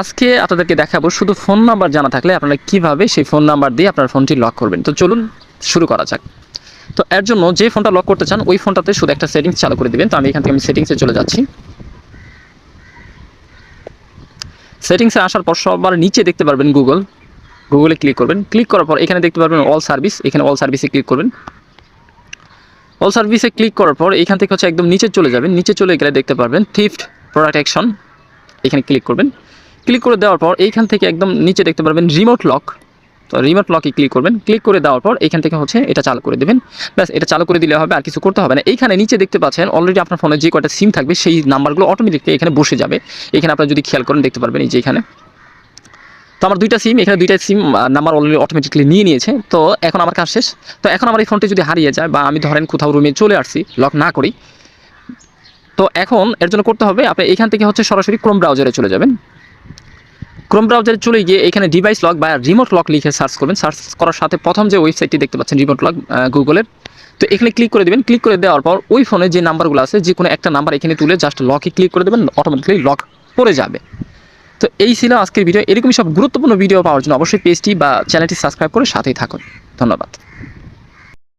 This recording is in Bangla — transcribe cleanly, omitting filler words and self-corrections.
আজকে আপনাদেরকে দেখাবো শুধু ফোন নাম্বার জানা থাকলে আপনারা কিভাবে সেই ফোন নাম্বার দিয়ে আপনার ফোনটি লক করবেন। তো চলুন শুরু করা যাক। তো এর জন্য যে ফোনটা লক করতে চান ওই ফোনটাতে শুধু একটা সেটিংস চালু করে দিবেন। তো আমি এখান থেকে সেটিংসে চলে যাচ্ছি। সেটিংসে আসার পর সবার নিচে দেখতে পারবেন গুগলে ক্লিক করবেন। ক্লিক করার পর এখানে দেখতে পারবেন অল সার্ভিস, এখানে অল সার্ভিসে ক্লিক করবেন। অল সার্ভিসে ক্লিক করার পর এখান থেকে একদম নিচে চলে যাবেন। নিচে চলে গেলে দেখতে পারবেন থিফট প্রোটেকশন, এখানে ক্লিক করবেন। ক্লিক করে দেওয়ার পর এইখান থেকে একদম নিচে দেখতে পারবেন রিমোট লক। তো রিমোট লকে ক্লিক করবেন। ক্লিক করে দেওয়ার পর এখান থেকে এটা চালু করে দেবেন। ব্যাস, এটা চালু করে দিলে হবে, আর কিছু করতে হবে না। এইখানে নিচে দেখতে পাচ্ছেন অলরেডি আপনার ফোনে যে কয়টা সিম থাকবে সেই নাম্বারগুলো অটোমেটিকলি এখানে বসে যাবে। এখানে আপনারা যদি খেয়াল করেন দেখতে পারবেন এই যে এখানে তো আমার দুইটা সিম, এখানে দুইটা সিম নাম্বার অলরেডি অটোমেটিকলি নিয়ে নিয়েছে। তো এখন আমার কাজ শেষ। তো এখন আমার এই ফোনটি যদি হারিয়ে যায় বা আমি ধরেন কোথাও রুমে চলে আসছি লক না করি, তো এখন এর জন্য করতে হবে আপনি এখান থেকে সরাসরি ক্রোম ব্রাউজারে চলে যাবেন। ক্রোম ব্রাউজারে চলে গিয়ে এখানে ডিভাইস লক বা রিমোট লক লিখে সার্চ করবেন। সার্চ করার সাথে প্রথম যে ওয়েবসাইটটি দেখতে পাচ্ছেন রিমোট লক গুগলের, তো এখানে ক্লিক করে দেবেন। ক্লিক করে দেওয়ার পর ওই ফোনে যে নাম্বারগুলো আছে যে কোনো একটা নাম্বার এখানে তুলে জাস্ট লকে ক্লিক করে দেবেন, অটোমেটিকলি লক পড়ে যাবে। তো এই ছিল আজকের ভিডিও। এরকমই সব গুরুত্বপূর্ণ ভিডিও পাওয়ার জন্য অবশ্যই পেজটি বা চ্যানেলটি সাবস্ক্রাইব করে সাথেই থাকুন। ধন্যবাদ।